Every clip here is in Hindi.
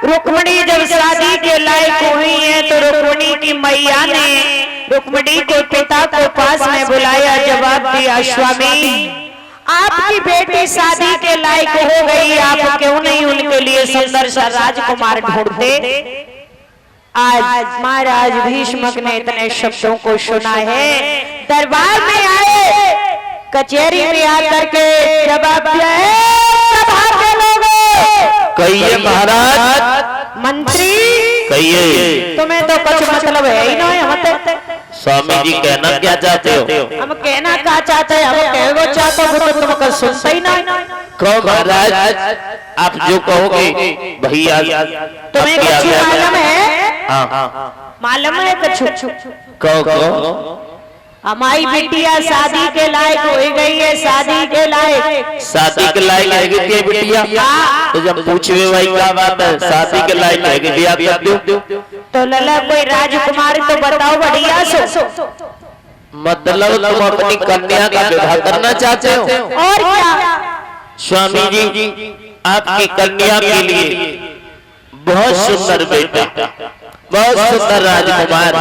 रुक्मिणी जब शादी के लायक हुई है तो रुक्मिणी की मैया ने रुक्मिणी को पिता को पास में बुलाया, जवाब दिया स्वामी आपकी बेटी शादी के लायक हो गई, आप क्यों नहीं उनके लिए सुंदर सा राजकुमार ढूंढते। आज महाराज भीष्मक ने इतने शब्दों को सुना है, दरबार में आए, कचहरी में आकर के जवाब दिया है, सभा के लोगों कहिए महाराज, मंत्री कहिए, तुम्हें तो कुछ मतलब है ही ना। हम स्वामी जी कहना क्या चाहते हो? हम कहना क्या चाहते हैं, हम कहो चाहते हो तो तुमको सुनते ही ना। कहो महाराज, आप जो कहोगे भैया। तुम्हें कुछ मालूम है? हाँ मालूम है कुछ? कहो। हमारी बिटिया शादी के लायक हो गई है, शादी के लायक। शादी के लायक है कि बिटिया? तो जब पूछे भाई क्या बात है, शादी के लायक है कि बिया कर दो? तो लला कोई राजकुमार तो बताओ बढ़िया सो। मतलब तुम अपनी कन्या का विवाह करना चाहते हो? और क्या स्वामी जी, आपकी कन्या के लिए बहुत सुंदर बेटा, बहुत सुंदर राजकुमार,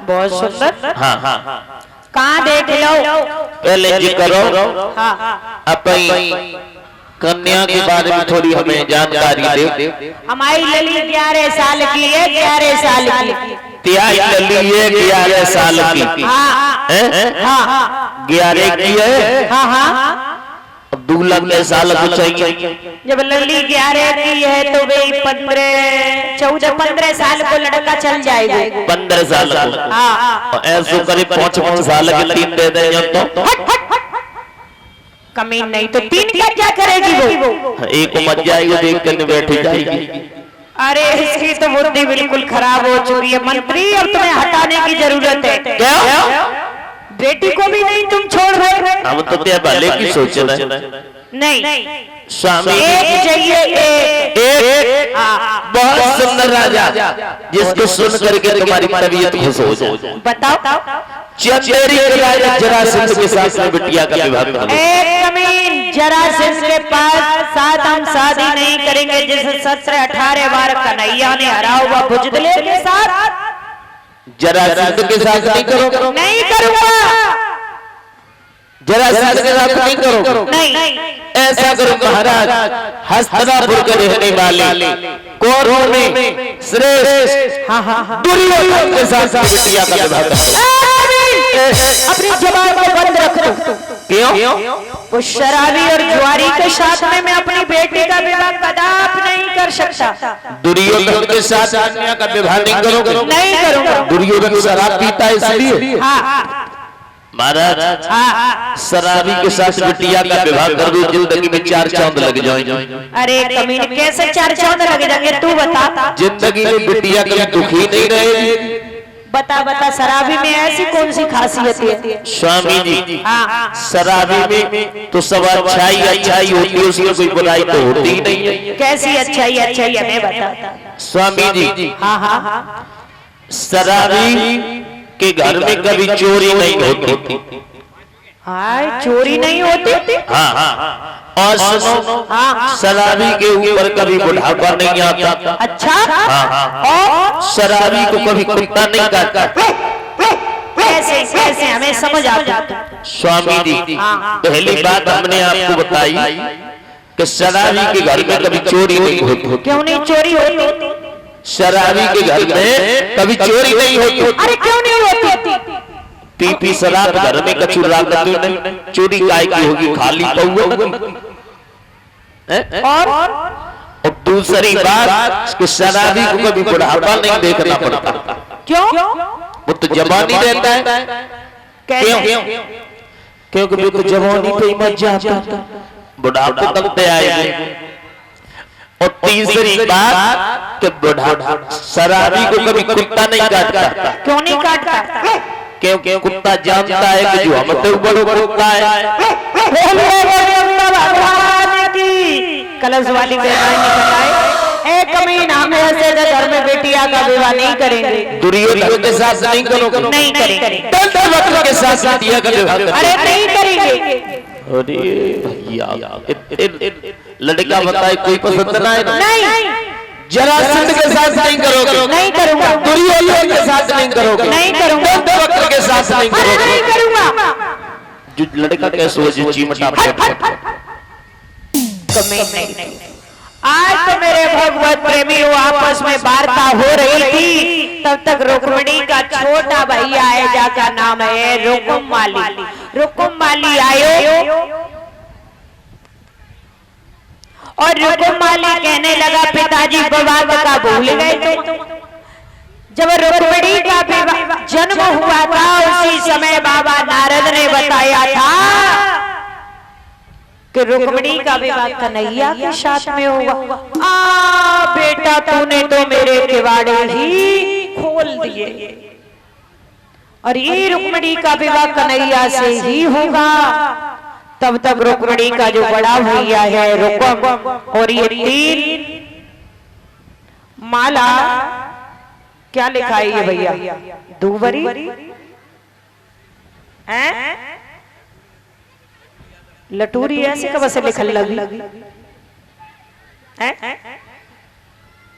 बहुत सुंदर। हाँ कहाँ देख लो? पहले जी करो हाँ। अपनी कन्या के बारे में थोड़ी हमें जानकारी दे। हमारी लली 11 साल की है, 11 साल की। त्याग लली है 11 साल की। हाँ 11 की है। हाँ 2 लाख साल को चाहिए। जब लली 11 की है तो वही 14-15 साल को लड़का चल जाएगा। 15 साल को। हाँ ऐसे करीब 5 साल के 3 दे दें तो कमी नहीं तो 3 का क्या करेगी वो? एक मत जाएगी, देख कर बैठ जाएगी। अरे इसकी तो बुद्धि बिल्कुल खराब हो चुकी है मंत्री, अब तुम्हें हटाने की जरूरत है। क्या? बेटी को भी नहीं तुम छोड़ रहे? हम तो क्या भले की सोच रहे हैं। नहीं स्वामी एक चाहिए, एक बहुत सुंदर राजा जिसको सुन करके तुम्हारी तबीयत खुश हो जाए। बताओ। चंदेरी के राजा जरासंध के साथ में बिटिया का विवाह करो। एक कमीन जरासंध के साथ हम शादी नहीं करेंगे जिस 17-18 बार कन्हैया ने हरा हुआ बुजदले के साथ। जरासंध के साथ नहीं करो? नहीं करूंगा। जरासंध के साथ नहीं करो? नहीं। ऐसा करो महाराज, हस्तिनापुर के रहने वाले कौरवों में श्रेष्ठ दुर्योधन के साथ बिटिया का विवाह करो। अपनी जबान को बंद रख दो। क्यों? वो शराबी और जुआरी के साथ में मैं अपनी बेटी का विवाह कदापि नहीं कर सकता। दुर्योधन के साथ कन्या का विवाह नहीं करोगे? नहीं करूंगा। दुर्योधन शराब पीता है इसलिए? महाराज शराबी के साथ बिटिया का विवाह कर दो, जिंदगी में 4 चांद लग जाएंगे। अरे कमीने कैसे 4 चांद लग जाएंगे तू बता। जिंदगी में बिटिया कभी दुखी नहीं रहेगी। बता शराबी में ऐसी कौन सी खासियत है? स्वामी जी शराबी में तो सब अच्छाई होती है, उसमें कोई बुराई तो होती ही नहीं है। कैसी अच्छाई हमें बता। स्वामी जी हाँ शराबी के घर में कभी चोरी नहीं होती। चोरी नहीं होती? हाँ और सुनो, शराबी के ऊपर कभी बुढ़ापा नहीं आता। अच्छा। और शराबी को कभी कुत्ता नहीं काटता। कैसे हमें समझ आता। स्वामी जी पहली बात हमने आपको बताई कि शराबी के घर में कभी चोरी नहीं होती। क्यों नहीं चोरी होती? शराबी के घर में कभी चोरी नहीं होती। अरे क्यों नहीं होती? पी शराब घर में कचूर नहीं, चोरी काय की होगी, खाली पौवा। और दूसरी बात कि शराबी को कभी बुढ़ापा नहीं देखना पड़ता। क्यों? वो तो जवानी रहता है। क्यों? क्योंकि वो तो जवानी पे ही मत जाता, बुढ़ापे तब पे आएगा। और तीसरी बात कि बुढ़ापा शराबी को कभी कुत्ता नहीं काटता। क्यों नहीं काटता? क्योंकि कुत्ता जानता है कि जो हमसे बड़ो कुत्ता है। कलश वाली निकल आए। एक कमीना हम ऐसे घर में बेटिया का विवाह नहीं करेंगे। दुर्योधन के साथ नहीं करोगे? नहीं करेंगे। के साथ बिटिया का विवाह करेंगे? अरे नहीं करेंगे। अरे भैया लड़का बताए कोई पसंद ना है? नहीं। जरासंध के साथ नहीं करोगे, नहीं करूंगा। दुर्योधन के साथ नहीं करोगे, नहीं करूंगा। दंतवक्र के साथ नहीं नहीं करोगे। करूंगा। जो लड़का कैसे हो जो चिमटा कमी नहीं। आज तो मेरे भगवत प्रेमियों आपस में वार्ता हो रही थी, तब तक रुक्मिणी का छोटा भैया है जिसका नाम है रुकुममाली। रुकुममाली आयो और रुकुममाली कहने लगा पिताजी विवाद का भूल गए तुम। जब रुक्मिणी का जन्म हुआ था उसी समय बाबा नारद ने बताया था कि रुक्मिणी का विवाह कन्हैया के साथ में होगा। बेटा तूने तो मेरे किवाड़े ही खोल दिए और ये रुक्मिणी का विवाह कन्हैया से ही होगा। तब तक रुक्मिणी का जो बड़ा भैया है रुकुम और ये 3 माला, क्या लिखा है ये भैया? दूबरी हैं? लटूरी ऐसे कब से लिखल लगी है?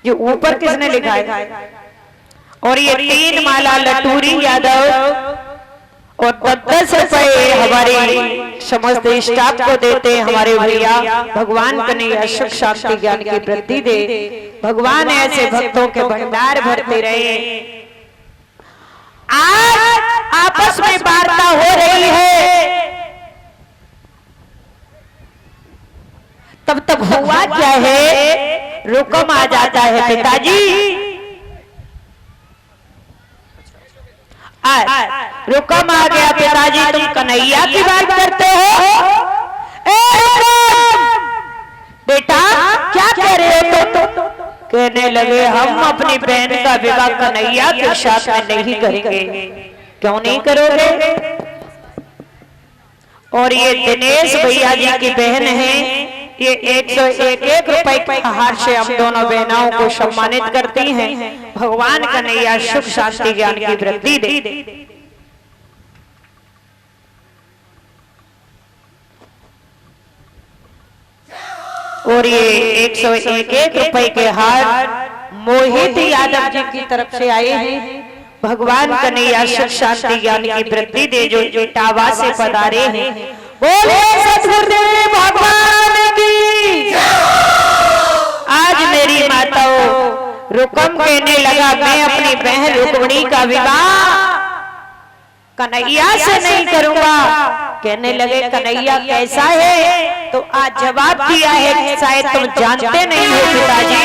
ये ऊपर किसने लिखा है? और ये 3 माला लटूरी यादव और 10 रुपए हमारे समस्त स्टाफ को देते हैं हमारे भैया। भगवान कन्हैया सुख शांति ज्ञान की वृद्धि दे, भगवान ऐसे भक्तों के भंडार भरते रहे। आज आपस में वार्ता हो रही है, तब तक हुआ क्या है? रुकुम आ जाता है, पिताजी रुकुम आ गया। पिताजी तुम कन्हैया की बात करते हो? बेटा क्या कह रहे हो तुम? कहने लगे हम अपनी बहन का विवाह कन्हैया के साथ में नहीं करेंगे। क्यों नहीं करोगे? और ये दिनेश भैया जी की बहन है, ये 101 रुपए के हार से हम दोनों बहनों को सम्मानित करती हैं। भगवान कन्हैया सुख शांति ज्ञान की वृद्धि दे। और ये 101 रुपए के हार मोहित यादव जी की तरफ से आए हैं। भगवान कन्हैया सुख शांति ज्ञान की वृद्धि दे, जो इटावा से पधारे हैं। बोले सतगुरुदेव भगवान की। आज मेरी माताओं रुकुम कहने लगा मैं अपनी बहन रुक्मिणी का विवाह कन्हैया से नहीं करूंगा। कहने लगे कन्हैया कैसा है? तो आज जवाब दिया है शायद तुम जानते नहीं हो पिताजी।